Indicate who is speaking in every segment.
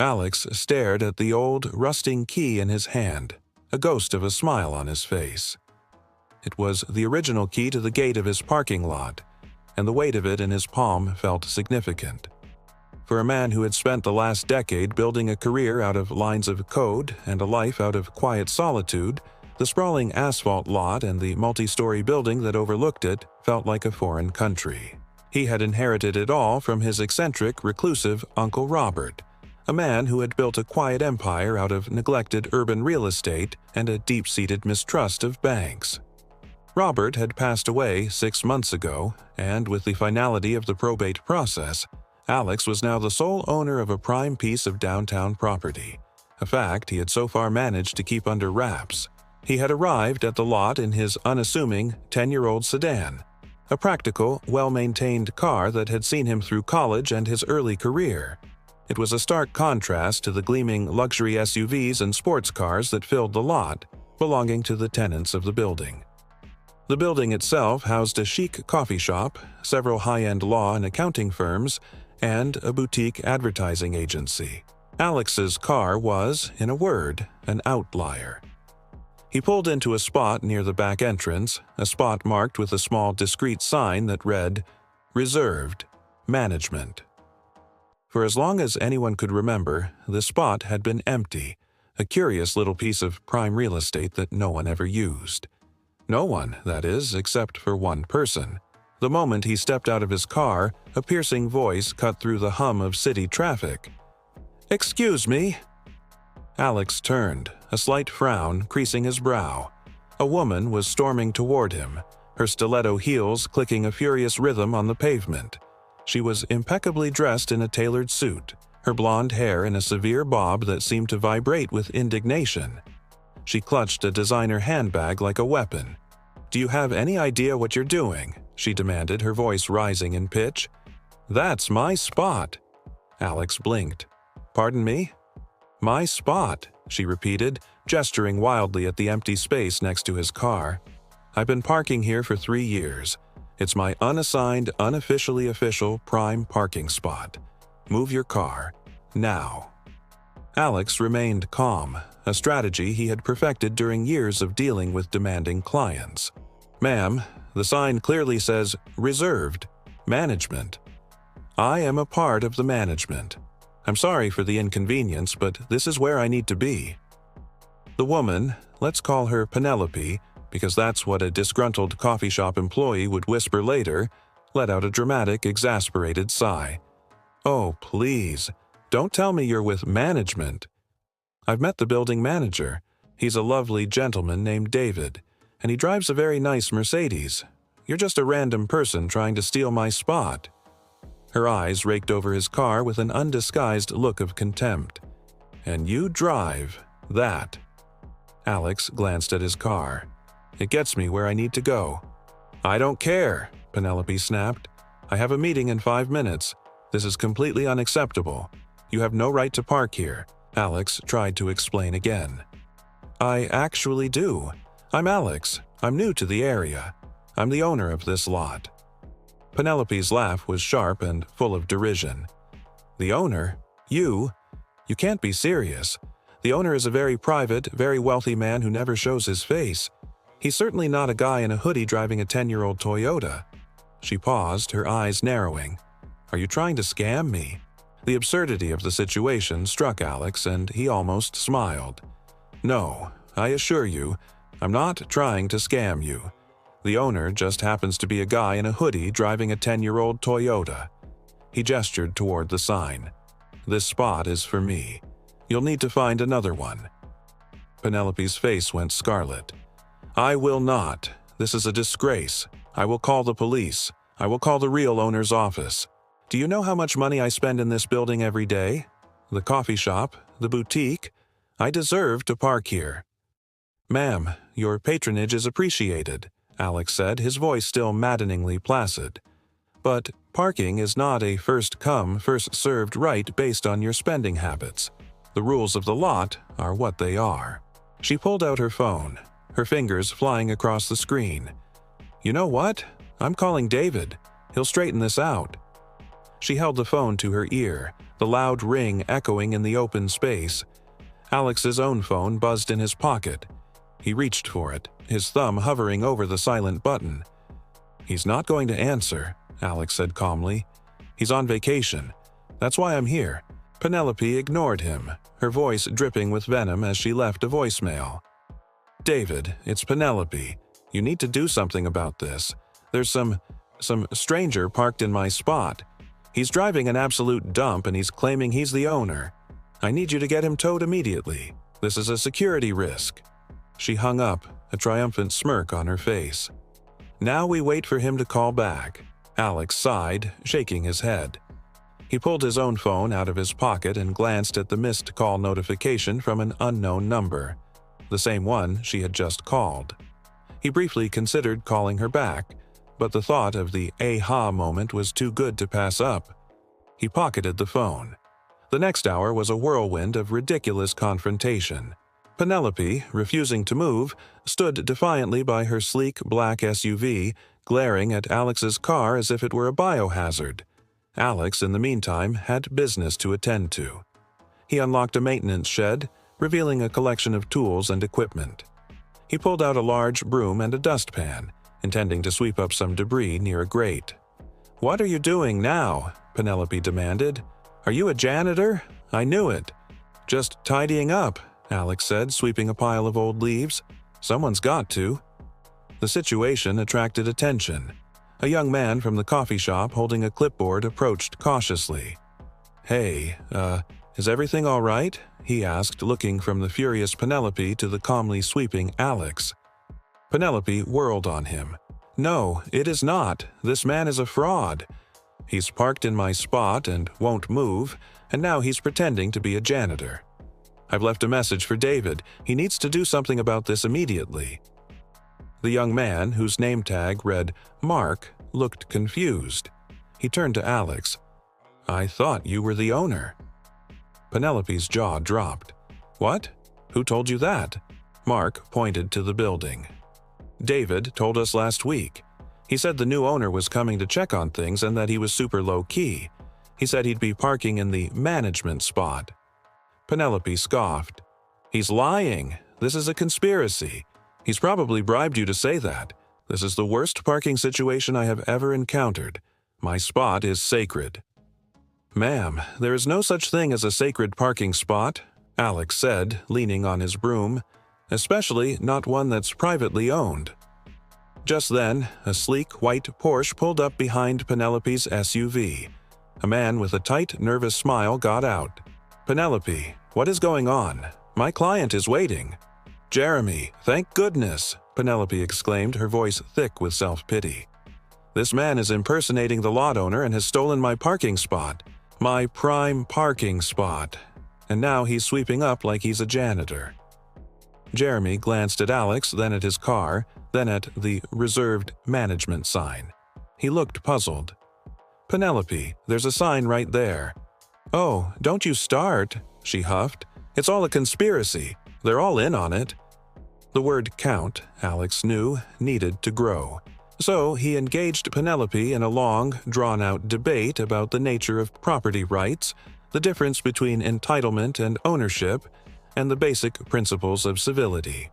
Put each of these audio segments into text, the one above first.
Speaker 1: Alex stared at the old, rusting key in his hand, a ghost of a smile on his face. It was the original key to the gate of his parking lot, and the weight of it in his palm felt significant. For a man who had spent the last decade building a career out of lines of code and a life out of quiet solitude, the sprawling asphalt lot and the multi-story building that overlooked it felt like a foreign country. He had inherited it all from his eccentric, reclusive Uncle Robert, a man who had built a quiet empire out of neglected urban real estate and a deep-seated mistrust of banks. Robert had passed away 6 months ago, and with the finality of the probate process, Alex was now the sole owner of a prime piece of downtown property, a fact he had so far managed to keep under wraps. He had arrived at the lot in his unassuming 10-year-old sedan, a practical, well-maintained car that had seen him through college and his early career. It was a stark contrast to the gleaming luxury SUVs and sports cars that filled the lot, belonging to the tenants of the building. The building itself housed a chic coffee shop, several high-end law and accounting firms, and a boutique advertising agency. Alex's car was, in a word, an outlier. He pulled into a spot near the back entrance, a spot marked with a small discreet sign that read, "Reserved. Management." For as long as anyone could remember, the spot had been empty, a curious little piece of prime real estate that no one ever used. No one, that is, except for one person. The moment he stepped out of his car, a piercing voice cut through the hum of city traffic. "Excuse me." Alex turned, a slight frown creasing his brow. A woman was storming toward him, her stiletto heels clicking a furious rhythm on the pavement. She was impeccably dressed in a tailored suit, her blonde hair in a severe bob that seemed to vibrate with indignation. She clutched a designer handbag like a weapon. "Do you have any idea what you're doing?" she demanded, her voice rising in pitch. "That's my spot." Alex blinked. "Pardon me?" "My spot," she repeated, gesturing wildly at the empty space next to his car. "I've been parking here for 3 years. It's my unassigned, unofficially official prime parking spot. Move your car. Now." Alex remained calm, a strategy he had perfected during years of dealing with demanding clients. "Ma'am, the sign clearly says, 'Reserved. Management.' I am a part of the management. I'm sorry for the inconvenience, but this is where I need to be." The woman, let's call her Penelope, because that's what a disgruntled coffee shop employee would whisper later, let out a dramatic, exasperated sigh. "Oh, please, don't tell me you're with management." "I've met the building manager. He's a lovely gentleman named David, and he drives a very nice Mercedes. You're just a random person trying to steal my spot." Her eyes raked over his car with an undisguised look of contempt. "And you drive that." Alex glanced at his car. "It gets me where I need to go." "I don't care," Penelope snapped. "I have a meeting in 5 minutes. This is completely unacceptable. You have no right to park here," Alex tried to explain again. "I actually do. I'm Alex. I'm new to the area. I'm the owner of this lot." Penelope's laugh was sharp and full of derision. "The owner? You? You can't be serious. The owner is a very private, very wealthy man who never shows his face. He's certainly not a guy in a hoodie driving a 10-year-old Toyota." She paused, her eyes narrowing. "Are you trying to scam me?" The absurdity of the situation struck Alex, and he almost smiled. "No, I assure you, I'm not trying to scam you. The owner just happens to be a guy in a hoodie driving a 10-year-old Toyota." He gestured toward the sign. "This spot is for me. You'll need to find another one." Penelope's face went scarlet. "I will not. This is a disgrace. I will call the police. I will call the real owner's office. Do you know how much money I spend in this building every day? The coffee shop, the boutique? I deserve to park here." "Ma'am, your patronage is appreciated," Alex said, his voice still maddeningly placid. "But parking is not a first-come, first-served right based on your spending habits. The rules of the lot are what they are." She pulled out her phone, her fingers flying across the screen. "You know what? I'm calling David. He'll straighten this out." She held the phone to her ear, the loud ring echoing in the open space. Alex's own phone buzzed in his pocket. He reached for it, his thumb hovering over the silent button. "He's not going to answer," Alex said calmly. "He's on vacation. That's why I'm here." Penelope ignored him, her voice dripping with venom as she left a voicemail. "David, it's Penelope. You need to do something about this. There's some stranger parked in my spot. He's driving an absolute dump and he's claiming he's the owner. I need you to get him towed immediately. This is a security risk." She hung up, a triumphant smirk on her face. "Now we wait for him to call back." Alex sighed, shaking his head. He pulled his own phone out of his pocket and glanced at the missed call notification from an unknown number, the same one she had just called. He briefly considered calling her back, but the thought of the aha moment was too good to pass up. He pocketed the phone. The next hour was a whirlwind of ridiculous confrontation. Penelope, refusing to move, stood defiantly by her sleek black SUV, glaring at Alex's car as if it were a biohazard. Alex, in the meantime, had business to attend to. He unlocked a maintenance shed, revealing a collection of tools and equipment. He pulled out a large broom and a dustpan, intending to sweep up some debris near a grate. "What are you doing now?" Penelope demanded. "Are you a janitor? I knew it." "Just tidying up," Alex said, sweeping a pile of old leaves. "Someone's got to." The situation attracted attention. A young man from the coffee shop holding a clipboard approached cautiously. "Hey, is everything all right?" he asked, looking from the furious Penelope to the calmly sweeping Alex. Penelope whirled on him. "No, it is not. This man is a fraud. He's parked in my spot and won't move, and now he's pretending to be a janitor. I've left a message for David. He needs to do something about this immediately." The young man, whose name tag read Mark, looked confused. He turned to Alex. "I thought you were the owner." Penelope's jaw dropped. "What? Who told you that?" Mark pointed to the building. "David told us last week. He said the new owner was coming to check on things and that he was super low-key. He said he'd be parking in the management spot." Penelope scoffed. "He's lying. This is a conspiracy. He's probably bribed you to say that. This is the worst parking situation I have ever encountered. My spot is sacred." "Ma'am, there is no such thing as a sacred parking spot," Alex said, leaning on his broom, "especially not one that's privately owned." Just then, a sleek white Porsche pulled up behind Penelope's SUV. A man with a tight, nervous smile got out. "Penelope, what is going on? My client is waiting." "Jeremy, thank goodness," Penelope exclaimed, her voice thick with self-pity. "This man is impersonating the lot owner and has stolen my parking spot. My prime parking spot. And now he's sweeping up like he's a janitor." Jeremy glanced at Alex, then at his car, then at the reserved management sign. He looked puzzled. "Penelope, there's a sign right there." "Oh, don't you start," she huffed. "It's all a conspiracy. They're all in on it." The word count, Alex knew, needed to grow. So he engaged Penelope in a long, drawn-out debate about the nature of property rights, the difference between entitlement and ownership, and the basic principles of civility.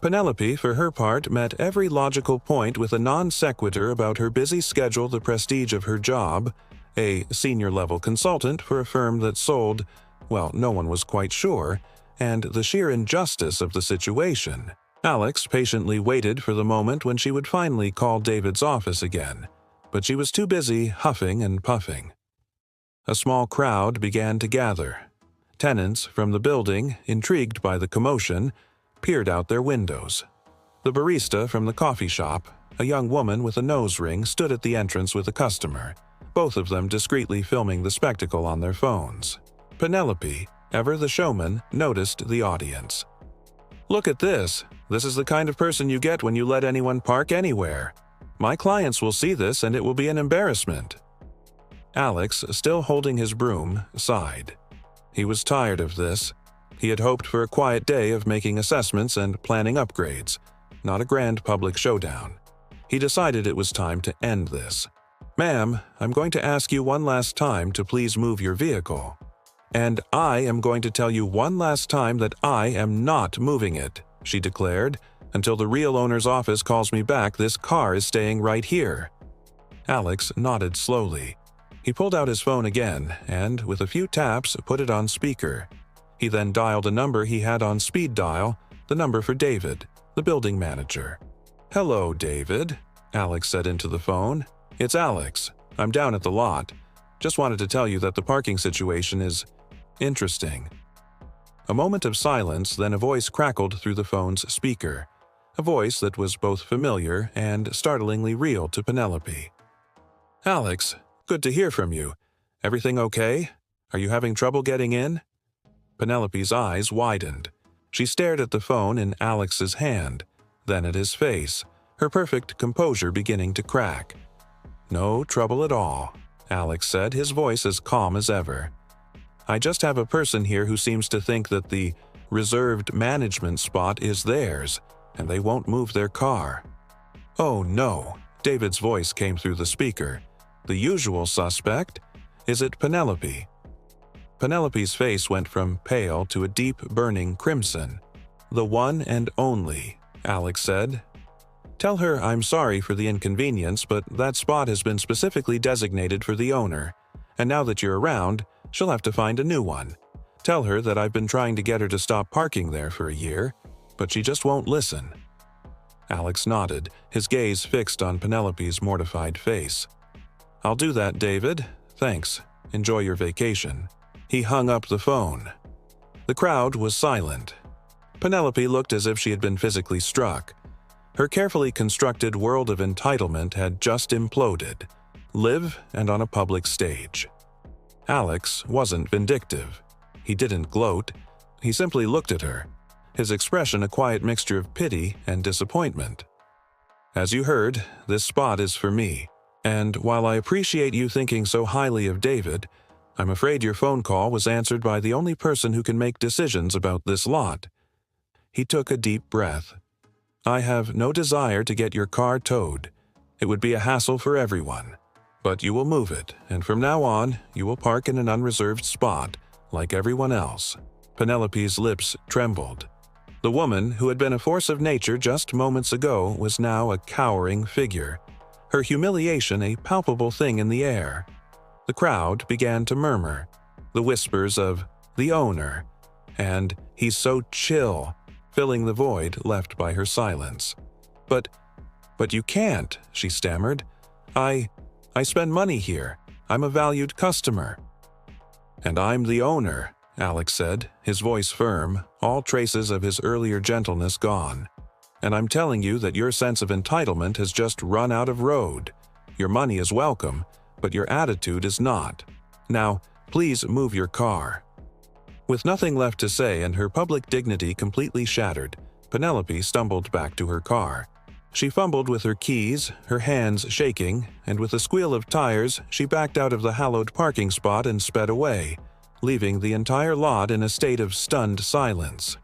Speaker 1: Penelope, for her part, met every logical point with a non sequitur about her busy schedule, the prestige of her job, a senior-level consultant for a firm that sold, well, no one was quite sure, and the sheer injustice of the situation. Alex patiently waited for the moment when she would finally call David's office again, but she was too busy huffing and puffing. A small crowd began to gather. Tenants from the building, intrigued by the commotion, peered out their windows. The barista from the coffee shop, a young woman with a nose ring, stood at the entrance with a customer, both of them discreetly filming the spectacle on their phones. Penelope, ever the showman, noticed the audience. "Look at this. This is the kind of person you get when you let anyone park anywhere. My clients will see this and it will be an embarrassment." Alex, still holding his broom, sighed. He was tired of this. He had hoped for a quiet day of making assessments and planning upgrades, not a grand public showdown. He decided it was time to end this. "Ma'am, I'm going to ask you one last time to please move your vehicle. And I am going to tell you one last time that I am not moving it," she declared. "Until the real owner's office calls me back, this car is staying right here." Alex nodded slowly. He pulled out his phone again and, with a few taps, put it on speaker. He then dialed a number he had on speed dial, the number for David, the building manager. "Hello, David," Alex said into the phone. "It's Alex. I'm down at the lot. Just wanted to tell you that the parking situation is interesting." A moment of silence, then a voice crackled through the phone's speaker, a voice that was both familiar and startlingly real to Penelope. "Alex, good to hear from you. Everything okay? Are you having trouble getting in?" Penelope's eyes widened. She stared at the phone in Alex's hand, then at his face, her perfect composure beginning to crack. "No trouble at all," Alex said, his voice as calm as ever. "I just have a person here who seems to think that the reserved management spot is theirs, and they won't move their car." "Oh no," David's voice came through the speaker. "The usual suspect? Is it Penelope?" Penelope's face went from pale to a deep, burning crimson. "The one and only," Alex said. "Tell her I'm sorry for the inconvenience, but that spot has been specifically designated for the owner, and now that you're around, she'll have to find a new one. Tell her that I've been trying to get her to stop parking there for a year, but she just won't listen." Alex nodded, his gaze fixed on Penelope's mortified face. "I'll do that, David. Thanks. Enjoy your vacation." He hung up the phone. The crowd was silent. Penelope looked as if she had been physically struck. Her carefully constructed world of entitlement had just imploded, live and on a public stage. Alex wasn't vindictive. He didn't gloat. He simply looked at her, his expression a quiet mixture of pity and disappointment. "As you heard, this spot is for me, and while I appreciate you thinking so highly of David, I'm afraid your phone call was answered by the only person who can make decisions about this lot." He took a deep breath. "I have no desire to get your car towed. It would be a hassle for everyone. But you will move it, and from now on, you will park in an unreserved spot, like everyone else." Penelope's lips trembled. The woman, who had been a force of nature just moments ago, was now a cowering figure, her humiliation a palpable thing in the air. The crowd began to murmur, the whispers of "the owner" and "he's so chill," filling the void left by her silence. But you can't," she stammered. I spend money here. I'm a valued customer." "And I'm the owner," Alex said, his voice firm, all traces of his earlier gentleness gone. "And I'm telling you that your sense of entitlement has just run out of road. Your money is welcome, but your attitude is not. Now, please move your car." With nothing left to say and her public dignity completely shattered, Penelope stumbled back to her car. She fumbled with her keys, her hands shaking, and with a squeal of tires, she backed out of the hallowed parking spot and sped away, leaving the entire lot in a state of stunned silence.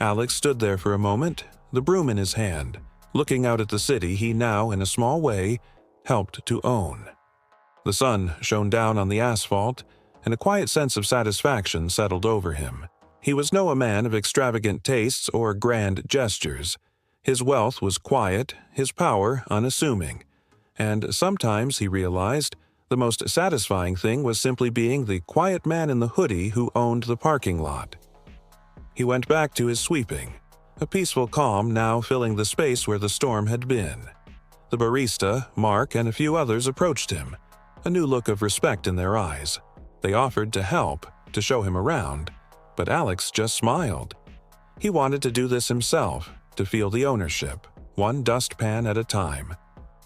Speaker 1: Alex stood there for a moment, the broom in his hand, looking out at the city he now, in a small way, helped to own. The sun shone down on the asphalt, and a quiet sense of satisfaction settled over him. He was no man of extravagant tastes or grand gestures. His wealth was quiet, his power unassuming, and sometimes, he realized, the most satisfying thing was simply being the quiet man in the hoodie who owned the parking lot. He went back to his sweeping, a peaceful calm now filling the space where the storm had been. The barista, Mark, and a few others approached him, a new look of respect in their eyes. They offered to help, to show him around, but Alex just smiled. He wanted to do this himself, to feel the ownership, one dustpan at a time.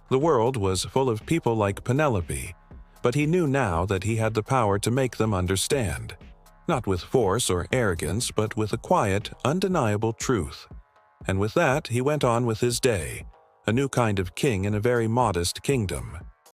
Speaker 1: The world was full of people like Penelope, but he knew now that he had the power to make them understand, not with force or arrogance, but with a quiet, undeniable truth. And with that, he went on with his day, a new kind of king in a very modest kingdom.